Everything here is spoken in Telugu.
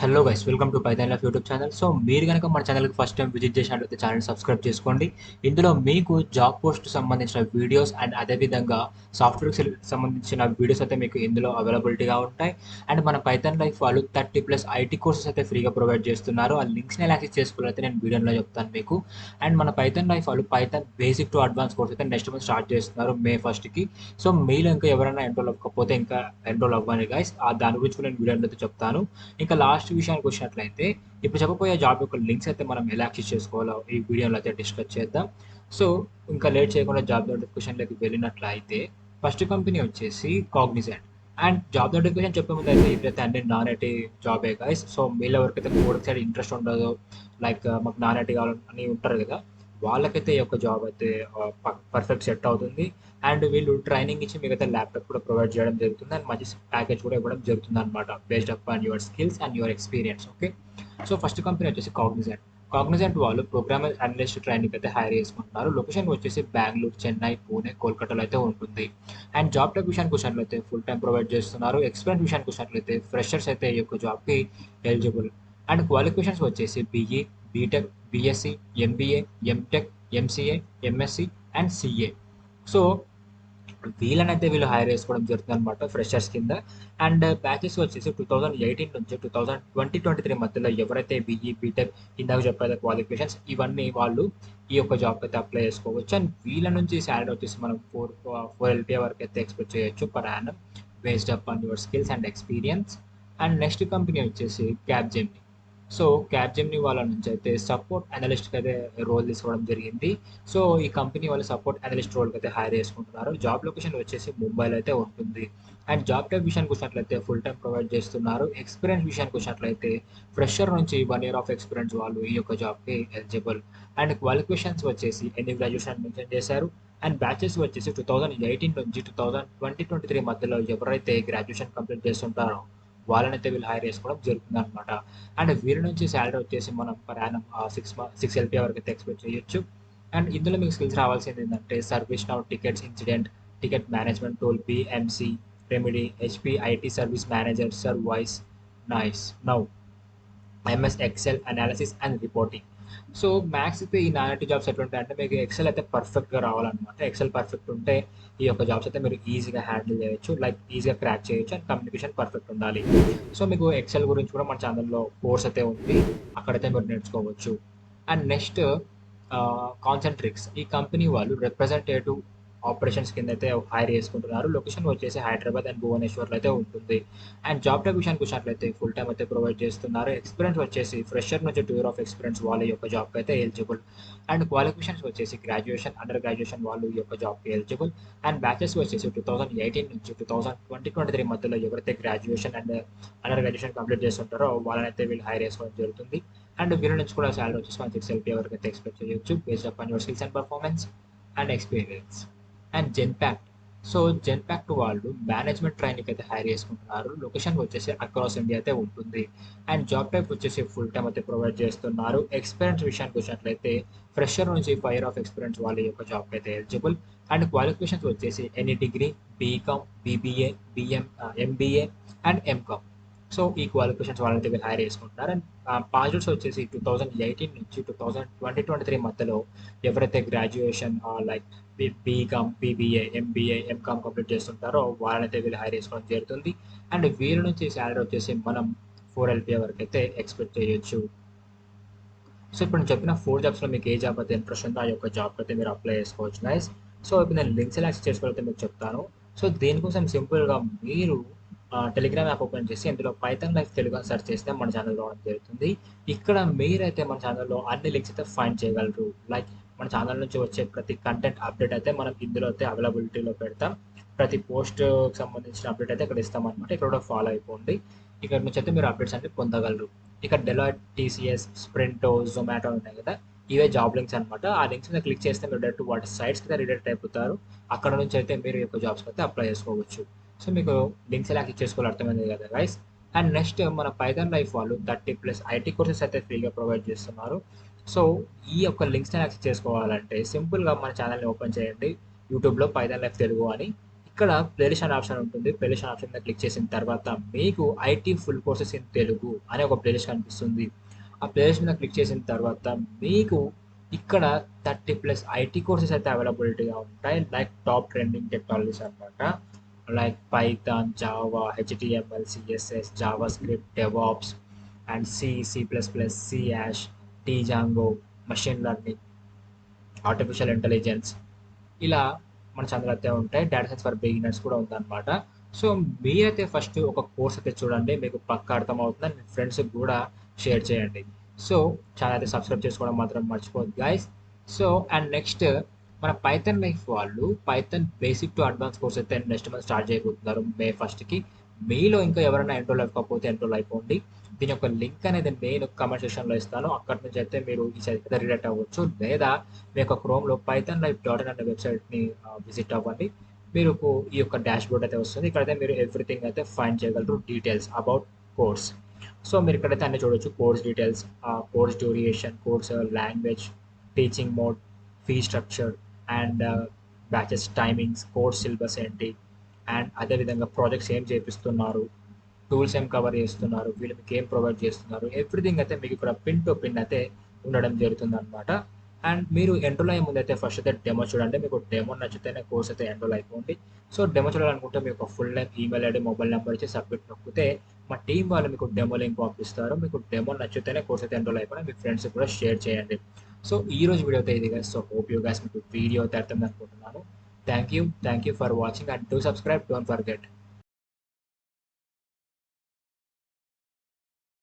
Hello guys, welcome to Python life YouTube channel. So మీరు కనుక మన ఛానల్కి ఫస్ట్ టైం విజిట్ చేసినట్లయితే ఛానల్ సబ్స్క్రైబ్ చేసుకోండి. ఇందులో మీకు జాబ్ పోస్ట్ సంబంధించిన వీడియోస్ అండ్ అదేవిధంగా సాఫ్ట్వేర్కి సంబంధించిన వీడియోస్ అయితే మీకు ఇందులో అవైలబిలిటీగా ఉంటాయి. అండ్ మన పైథాన్ లైఫ్ వాళ్ళు 30+ ఐటీ కోర్సెస్ అయితే ఫ్రీగా ప్రొవైడ్ చేస్తున్నారు. ఆ లింక్స్ని ఎలా యాక్సెస్ చేసుకోవాలైతే నేను వీడియోలో చెప్తాను మీకు. అండ్ మన పైథాన్ లైఫ్ వాళ్ళు Python basic to advance course అయితే నెక్స్ట్ మంత్ స్టార్ట్ చేస్తున్నారు మే 1కి. సో మీలో ఇంకా ఎవరైనా ఎన్రోల్ అవ్వకపోతే ఇంకా ఎన్రోల్ అవ్వాలి గైస్. దాని గురించి కూడా నేను వీడియోలో అయితే చెప్తాను. ఇంకా లాస్ట్ విషయానికి వచ్చినట్లయితే ఇప్పుడు చెప్పబోయే జాబ్ యొక్క లింక్స్ అయితే మనం ఎలా యాక్సెస్ చేసుకోవాలో ఈ వీడియోలో అయితే డిస్కస్ చేద్దాం. సో ఇంకా లేట్ చేయకుండా జాబ్ నోటిఫికేషన్లోకి వెళ్ళినట్లయితే ఫస్ట్ కంపెనీ వచ్చేసి కాగ్నిజెంట్. అండ్ జాబ్ నోటిఫికేషన్ చెప్పే ముందు అయితే ఇప్పుడైతే అన్ని నాన్ ఐటీ జాబే గైస్. సో మీలో ఎవరికైతే కోడింగ్ సైడ్ ఇంట్రెస్ట్ ఉండదో, లైక్ మాకు నాన్ ఐటీ కావాలని ఉంటారు కదా, వాళ్ళకైతే ఈ యొక్క జాబ్ అయితే పర్ఫెక్ట్ సెట్ అవుతుంది. అండ్ వీళ్ళు ట్రైనింగ్ ఇచ్చి మీకు అయితే ల్యాప్టాప్ కూడా ప్రొవైడ్ చేయడం జరుగుతుంది. అండ్ మంచి ప్యాకేజ్ కూడా ఇవ్వడం జరుగుతుంది అనమాట, based up on your skills and your experience. Okay, so first company వచ్చేసి కాగ్నిజెంట్. కాగ్నిజెంట్ వాళ్ళు ప్రోగ్రామర్ అనలిస్ట్ ట్రైనింగ్ అయితే హైర్ చేసుకుంటున్నారు. లొకేషన్ వచ్చేసి బెంగళూరు, చెన్నై, పూణే, కోల్కతాలో అయితే ఉంటుంది. అండ్ జాబ్ టైప్ విషయానికి వచ్చినట్లయితే ఫుల్ టైం ప్రొవైడ్ చేస్తున్నారు. ఎక్స్పీరియన్స్ విషయానికి వచ్చినట్లయితే ఫ్రెషర్స్ అయితే ఈ యొక్క జాబ్కి ఎలిజిబుల్. అండ్ క్వాలిఫికేషన్స్ వచ్చేసి BE, BTech, BSc, MBA, MTech, MCA, MSc and CA. So వీళ్ళనైతే వీళ్ళు హైర్ చేసుకోవడం జరుగుతుంది అనమాట ఫ్రెషర్స్ కింద. అండ్ బ్యాచెస్ వచ్చేసి 2018 నుంచి 2023 మధ్యలో ఎవరైతే బీఈ, బీటెక్, ఇందాక చెప్పే క్వాలిఫికేషన్స్ ఇవన్నీ వాళ్ళు ఈ యొక్క జాబ్ అయితే అప్లై చేసుకోవచ్చు. అండ్ వీళ్ళ నుంచి శాలరీ వచ్చేసి మనం 4 LPA వరకు అయితే ఎక్స్పెక్ట్ చేయొచ్చు per annum, based up on your skills and experience. And next company వచ్చేసి క్యాప్జెమినీ. సో క్యాప్జెమినీ వాళ్ళ నుంచి అయితే సపోర్ట్ అనలిస్ట్కి అయితే రోల్ తీసుకోవడం జరిగింది. సో ఈ కంపెనీ వాళ్ళు సపోర్ట్ అనలిస్ట్ రోల్కి అయితే హైర్ చేసుకుంటున్నారు. జాబ్ లొకేషన్ వచ్చేసి ముంబైలో అయితే ఉంటుంది. అండ్ జాబ్ టైప్ విషయానికి వచ్చినట్లయితే ఫుల్ టైం ప్రొవైడ్ చేస్తున్నారు. ఎక్స్పీరియన్స్ విషయానికి వచ్చినట్లయితే ఫ్రెషర్ నుంచి 1 year ఆఫ్ ఎక్స్పీరియన్స్ వాళ్ళు ఈ యొక్క జాబ్కి ఎలిజిబుల్. అండ్ క్వాలిఫికేషన్స్ వచ్చేసి ఎన్ని గ్రాడ్యుయేషన్ మెన్షన్ చేశారు. అండ్ బ్యాచెస్ వచ్చేసి 2018 నుంచి 2023 మధ్యలో ఎవరైతే గ్రాడ్యుయేషన్ కంప్లీట్ చేస్తుంటారో వాళ్ళనైతే వీళ్ళు హైర్ చేసుకోవడం జరుగుతుంది అనమాట. అండ్ వీరి నుంచి శాలరీ వచ్చేసి మనం పర్ యానం 6 LPA వరకు అయితే ఎక్స్పెక్ట్ చేయొచ్చు. అండ్ ఇందులో మీకు స్కిల్స్ రావాల్సింది ఏంటంటే service now, tickets incident, ticket management tool, PMC, remedy, HP IT service manager, sir voice, nice now, MS Excel analysis and reporting. So maths అయితే ఈ నాన్ ఐటీ జాబ్స్ ఎట్లా ఉంటాయంటే మీకు ఎక్సెల్ అయితే పర్ఫెక్ట్గా రావాలన్నమాట. ఎక్సెల్ పర్ఫెక్ట్ ఉంటే ఈ యొక్క జాబ్స్ అయితే మీరు ఈజీగా హ్యాండిల్ చేయొచ్చు, లైక్ ఈజీగా క్రాక్ చేయొచ్చు. అండ్ కమ్యూనికేషన్ పర్ఫెక్ట్ ఉండాలి. సో మీకు ఎక్సెల్ గురించి కూడా మన ఛానల్లో కోర్స్ అయితే ఉంది, అక్కడైతే మీరు నేర్చుకోవచ్చు. And next Concentrix. ఈ కంపెనీ వాళ్ళు రిప్రజెంటేటివ్ ఆపరేషన్స్ కింద అయితే హైర్ చేసుకుంటున్నారు. లొకేషన్ వచ్చేసి హైదరాబాద్ అండ్ భువనేశ్వర్లో అయితే ఉంటుంది. అండ్ జాబ్ టైప్ విషయానికి వచ్చినట్లయితే ఫుల్ టైం అయితే ప్రొవైడ్ చేస్తున్నారు. ఎక్స్పీరియన్స్ వచ్చేసి ఫ్రెషర్ నుంచి 2 year ఆఫ్ ఎక్స్పీరియన్స్ వాళ్ళ యొక్క జాబ్కి అయితే ఎలిజిబుల్. అండ్ క్వాలిఫికేషన్స్ వచ్చేసి గ్రాడ్యుయేషన్, అండర్ గ్రాడ్యుయేషన్ వాళ్ళు ఈ యొక్క జాబ్కి ఎలిజిబుల్. అండ్ బ్యాచెస్ వచ్చేసి 2018 నుంచి 2023 మధ్యలో ఎవరైతే graduation and under graduation complete చేస్తుంటారో వాళ్ళనైతే వీళ్ళు హైర్ చేసుకోవడం జరుగుతుంది. అండ్ వీళ్ళ నుంచి కూడా శాలరీ వచ్చేసి 6 LPA వరకు అయితే ఎక్స్పెక్ట్ చేయొచ్చు, based upon your skills and performance and experience. And Genpact. So Genpact వాళ్ళు మేనేజ్మెంట్ ట్రైనింగ్ అయితే హైర్ చేసుకుంటున్నారు. లొకేషన్ వచ్చేసి అక్రాస్ ఇండియా అయితే ఉంటుంది. అండ్ జాబ్ టైప్ వచ్చేసి ఫుల్ టైం అయితే ప్రొవైడ్ చేస్తున్నారు. ఎక్స్పీరియన్స్ విషయానికి వచ్చినట్లయితే ఫ్రెషర్ నుంచి 5 year ఆఫ్ ఎక్స్పీరియన్స్ వాళ్ళ యొక్క జాబ్కి అయితే ఎలిజిబుల్. అండ్ క్వాలిఫికేషన్స్ వచ్చేసి any degree, BCom, BBA, MBA and MCom. So ఈ క్వాలిఫికేషన్స్ వాళ్ళైతే వీళ్ళు హైర్ చేసుకుంటున్నారు. అండ్ పాస్వర్డ్స్ వచ్చేసి 2018 నుంచి 2023 మధ్యలో ఎవరైతే graduation like BCom, BBA, MBA, MCom complete చేస్తుంటారో వాళ్ళనైతే వీళ్ళు హైర్ చేసుకోవడం జరుగుతుంది. అండ్ వీళ్ళ నుంచి శాలరీ వచ్చేసి మనం 4 LPA వరకు అయితే ఎక్స్పెక్ట్ చేయొచ్చు. సో ఇప్పుడు నేను చెప్పిన 4 జాబ్స్లో మీకు ఏ జాబ్ అయితే ఇంట్రెస్ట్ ఉందో ఆ యొక్క జాబ్కి అయితే మీరు అప్లై చేసుకోవచ్చు గైస్. సో ఇప్పుడు నేను లింక్స్ ఎలా యాక్సెస్ చేసుకోవాలైతే మీకు చెప్తాను. సో దీనికోసం సింపుల్గా మీరు టెలిగ్రామ్ యాప్ ఓపెన్ చేసి అందులో పైథాన్ లైఫ్ తెలుగు అని సెర్చ్ చేస్తే మన ఛానల్ రావడం జరుగుతుంది. ఇక్కడ మీరైతే మన ఛానల్లో అన్ని లింక్స్ అయితే ఫైండ్ చేయగలరు. లైక్ మన ఛానల్ నుంచి వచ్చే ప్రతి కంటెంట్ అప్డేట్ అయితే మనం ఇందులో అయితే అవైలబిలిటీలో పెడతాం. ప్రతి పోస్ట్కి సంబంధించిన అప్డేట్ అయితే ఇక్కడ ఇస్తాం అనమాట. ఇక్కడ కూడా ఫాలో అయిపోండి. ఇక్కడ నుంచి అయితే మీరు అప్డేట్స్ అంటే పొందగలరు. ఇక్కడ డెలాయిట్, టీసీఎస్, స్ప్రింటో, జొమాటో ఉన్నాయి కదా, ఇవే జాబ్ లింక్స్ అనమాట. ఆ లింక్స్ మీద క్లిక్ చేస్తే మీరు డైరెక్ట్ వాటి సైట్స్కి అయితే రిడైరెక్ట్ అయిపోతారు. అక్కడ నుంచి అయితే మీరు ఈ యొక్క జాబ్స్కి అయితే అప్లై చేసుకోవచ్చు. సో మీకు లింక్స్ ఎలా క్లిక్ చేసుకోవాలి అర్థమైంది కదా గైస్. అండ్ నెక్స్ట్ మన పైథాన్ లైఫ్ వాళ్ళు 30+ ఐటీ కోర్సెస్ అయితే ఫ్రీగా ప్రొవైడ్ చేస్తున్నారు. సో ఈ యొక్క లింక్స్ని యాక్సెస్ చేసుకోవాలంటే సింపుల్గా మన ఛానల్ని ఓపెన్ చేయండి. యూట్యూబ్లో పైథాన్ లైఫ్ తెలుగు అని ఇక్కడ ప్లేలిస్ట్ అనే ఆప్షన్ ఉంటుంది. ప్లేలిస్ట్ అనే ఆప్షన్ మీద క్లిక్ చేసిన తర్వాత మీకు IT full courses in Telugu అనే ఒక ప్లేలిస్ట్ కనిపిస్తుంది. ఆ ప్లేలిస్ట్ మీద క్లిక్ చేసిన తర్వాత మీకు ఇక్కడ 30+ ఐటీ కోర్సెస్ అయితే అవైలబిలిటీగా ఉంటాయి. లైక్ టాప్ ట్రెండింగ్ టెక్నాలజీస్ అనమాట. Like Python, Java, HTML, CSS, Java script, DevOps and C++, C ash, tea Django, machine learning, artificial intelligence, ఇలా మన ఛానల్ అయితే ఉంటాయి. డేటా సైన్స్ ఫర్ బిగినర్స్ కూడా ఉందన్నమాట. సో మీరైతే ఫస్ట్ ఒక కోర్స్ అయితే చూడండి, మీకు పక్కా అర్థమవుతుంది. మీ ఫ్రెండ్స్కి కూడా షేర్ చేయండి. సో ఛానల్ అయితే సబ్స్క్రైబ్ చేసుకోవడం మాత్రం మర్చిపోద్దు గైస్. సో అండ్ నెక్స్ట్ మన పైథాన్ లైఫ్ వాళ్ళు Python basic to advance course అయితే నెక్స్ట్ మంత్ స్టార్ట్ చేయబోతున్నారు మే 1కి. మీలో ఇంకా ఎవరైనా ఎన్రోల్ అవ్వకపోతే ఎన్రోల్ అయిపోండి. దీని యొక్క లింక్ అనేది నేను కామెంట్ సెక్షన్లో ఇస్తాను. అక్కడి నుంచి అయితే మీరు ఈ సైట్ అయితే రిలేట్ అవ్వచ్చు, లేదా మీ యొక్క క్రోమ్లో పైథాన్ లైఫ్ డాట్ ఇన్ అనే వెబ్సైట్ని విజిట్ అవ్వండి. మీరు ఈ యొక్క డాష్ బోర్డ్ అయితే వస్తుంది. ఇక్కడైతే మీరు ఎవ్రీథింగ్ అయితే ఫైండ్ చేయగలరు, డీటెయిల్స్ అబౌట్ కోర్స్. సో మీరు ఇక్కడైతే అన్ని చూడొచ్చు. Course details, course duration, course language, teaching mode, fee structure and batches timings, course syllabus ఏంటి, అండ్ అదేవిధంగా ప్రాజెక్ట్స్ ఏం చేపిస్తున్నారు, టూల్స్ ఏం కవర్ చేస్తున్నారు, వీళ్ళు మీకు ఏం ప్రొవైడ్ చేస్తున్నారు, ఎవ్రీథింగ్ అయితే మీకు ఇక్కడ పిన్ టు పిన్ అయితే ఉండడం జరుగుతుంది అనమాట. అండ్ మీరు ఎన్రోల్ అయ్యే ముందు అయితే ఫస్ట్ అయితే డెమో చూడండి. మీకు డెమో నచ్చితేనే కోర్స్ అయితే ఎన్రోల్ అయిపోండి. సో డెమో చూడాలనుకుంటే మీకు full name, email ID, mobile number ఇచ్చి సబ్మిట్ నొక్కితే మా టీం వాళ్ళు మీకు డెమో లింక్ పంపిస్తారు. మీకు డెమో నచ్చితేనే కోర్స్ అయితే ఎన్రోల్ అయిపోయి మీ ఫ్రెండ్స్ కూడా షేర్ చేయండి. సో ఈ రోజు వీడియో అయితే ఇది guys. So hope you guys మీకు వీడియో అయితే అర్థం అనుకుంటున్నాను. Thank you for watching and do subscribe, don't forget.